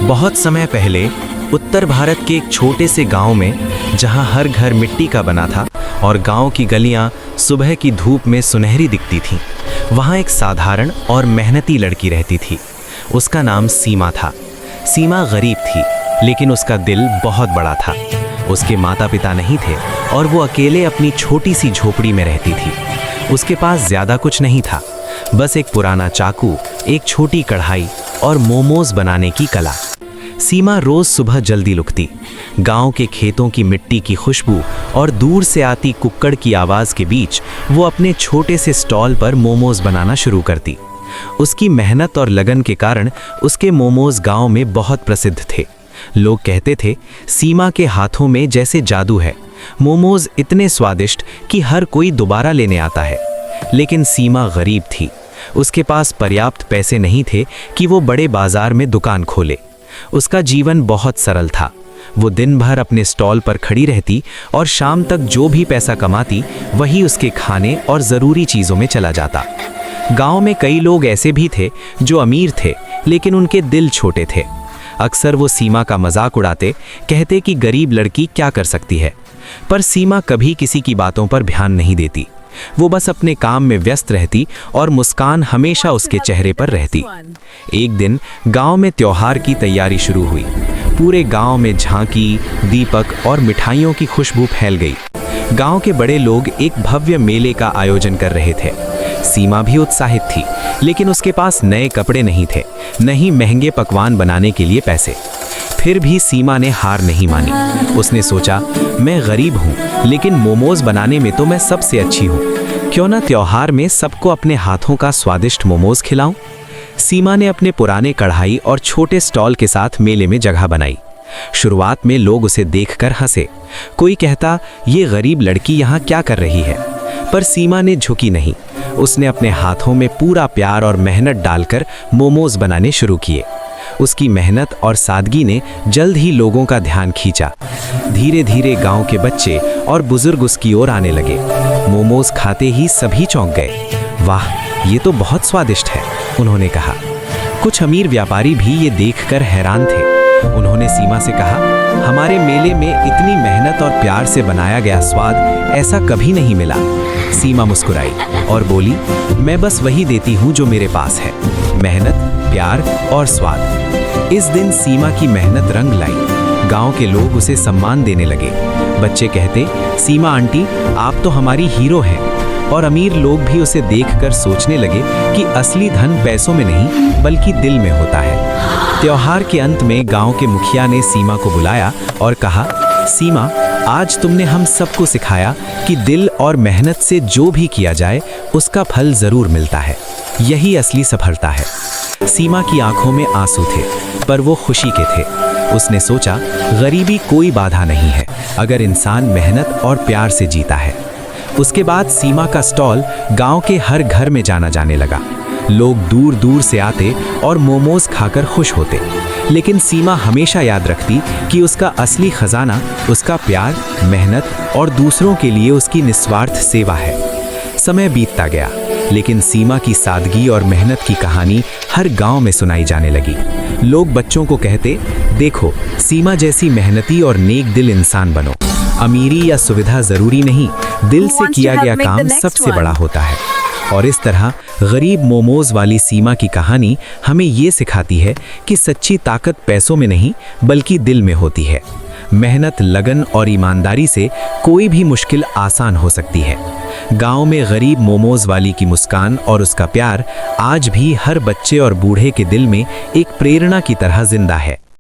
बहुत समय पहले उत्तर भारत के एक छोटे से गांव में, जहां हर घर मिट्टी का बना था और गांव की गलियां सुबह की धूप में सुनहरी दिखती थीं, वहां एक साधारण और मेहनती लड़की रहती थी। उसका नाम सीमा था। सीमा गरीब थी, लेकिन उसका दिल बहुत बड़ा था। उसके माता पिता नहीं थे और वो अकेले अपनी छोटी सी झोपड़ी में रहती थी। उसके पास ज़्यादा कुछ नहीं था, बस एक पुराना चाकू, एक छोटी कढ़ाई और मोमोज बनाने की कला। सीमा रोज सुबह जल्दी उठती। गांव के खेतों की मिट्टी की खुशबू और दूर से आती कुक्कड़ की आवाज़ के बीच वो अपने छोटे से स्टॉल पर मोमोज बनाना शुरू करती। उसकी मेहनत और लगन के कारण उसके मोमोज गांव में बहुत प्रसिद्ध थे। लोग कहते थे, सीमा के हाथों में जैसे जादू है। मोमोज इतने स्वादिष्ट कि हर कोई दोबारा लेने आता है। लेकिन सीमा गरीब थी। उसके पास पर्याप्त पैसे नहीं थे कि वो बड़े बाजार में दुकान खोले। उसका जीवन बहुत सरल था। वो दिन भर अपने स्टॉल पर खड़ी रहती और शाम तक जो भी पैसा कमाती वही उसके खाने और ज़रूरी चीज़ों में चला जाता। गांव में कई लोग ऐसे भी थे जो अमीर थे, लेकिन उनके दिल छोटे थे। अक्सर वो सीमा का मजाक उड़ाते, कहते कि गरीब लड़की क्या कर सकती है। पर सीमा कभी किसी की बातों पर ध्यान नहीं देती। वो बस अपने काम में व्यस्त रहती और मुस्कान हमेशा उसके चेहरे पर रहती। एक दिन गांव में त्योहार की तैयारी शुरू हुई। पूरे गांव में झांकी, दीपक और मिठाइयों की खुशबू फैल गई। गांव के बड़े लोग एक भव्य मेले का आयोजन कर रहे थे। सीमा भी उत्साहित थी, लेकिन उसके पास नए कपड़े नहीं थे, न ही महंगे पकवान बनाने के लिए पैसे। फिर भी सीमा ने हार नहीं मानी। उसने सोचा, मैं गरीब हूँ, लेकिन मोमोज बनाने में तो मैं सबसे अच्छी हूँ। क्यों ना त्योहार में सबको अपने हाथों का स्वादिष्ट मोमोज खिलाऊं। सीमा ने अपने पुराने कढ़ाई और छोटे स्टॉल के साथ मेले में जगह बनाई। शुरुआत में लोग उसे देखकर हंसे। कोई कहता, ये गरीब लड़की यहाँ क्या कर रही है। पर सीमा ने झुकी नहीं। उसने अपने हाथों में पूरा प्यार और मेहनत डालकर मोमोज बनाने शुरू किए। उसकी मेहनत और सादगी ने जल्द ही लोगों का ध्यान खींचा। धीरे धीरे गांव के बच्चे और बुजुर्ग उसकी ओर आने लगे। मोमोज खाते ही सभी चौंक गए। वाह, ये तो बहुत स्वादिष्ट है, उन्होंने कहा। कुछ अमीर व्यापारी भी ये देखकर हैरान थे। उन्होंने सीमा से कहा, हमारे मेले में इतनी मेहनत और प्यार से बनाया गया स्वाद ऐसा कभी नहीं मिला। सीमा मुस्कुराई और बोली, मैं बस वही देती हूँ जो मेरे पास है, मेहनत, प्यार और स्वाद। इस दिन सीमा की मेहनत रंग लाई। गांव के लोग उसे सम्मान देने लगे। बच्चे कहते, सीमा आंटी, आप तो हमारी हीरो हैं। और अमीर लोग भी उसे देखकर सोचने लगे कि असली धन पैसों में नहीं, बल्कि दिल में होता है। त्योहार के अंत में गांव के मुखिया ने सीमा को बुलाया और कहा, सीमा, आज तुमने हम सबको सिखाया कि दिल और मेहनत से जो भी किया जाए उसका फल जरूर मिलता है। यही असली सफलता है। सीमा की आंखों में आंसू थे, पर वो खुशी के थे। उसने सोचा, गरीबी कोई बाधा नहीं है, अगर इंसान मेहनत और प्यार से जीता है। उसके बाद सीमा का स्टॉल गांव के हर घर में जाना जाने लगा। लोग दूर दूर से आते और मोमोज खाकर खुश होते। लेकिन सीमा हमेशा याद रखती कि उसका असली खजाना उसका प्यार, मेहनत और दूसरों के लिए उसकी निस्वार्थ सेवा है। समय बीतता गया, लेकिन सीमा की सादगी और मेहनत की कहानी हर गांव में सुनाई जाने लगी। लोग बच्चों को कहते, देखो, सीमा जैसी मेहनती और नेक दिल इंसान बनो। अमीरी या सुविधा जरूरी नहीं, दिल से किया गया काम सबसे बड़ा होता है। और इस तरह गरीब मोमोज वाली सीमा की कहानी हमें ये सिखाती है कि सच्ची ताकत पैसों में नहीं, बल्कि दिल में होती है। मेहनत, लगन और ईमानदारी से कोई भी मुश्किल आसान हो सकती है। गांव में गरीब मोमोज वाली की मुस्कान और उसका प्यार आज भी हर बच्चे और बूढ़े के दिल में एक प्रेरणा की तरह जिंदा है।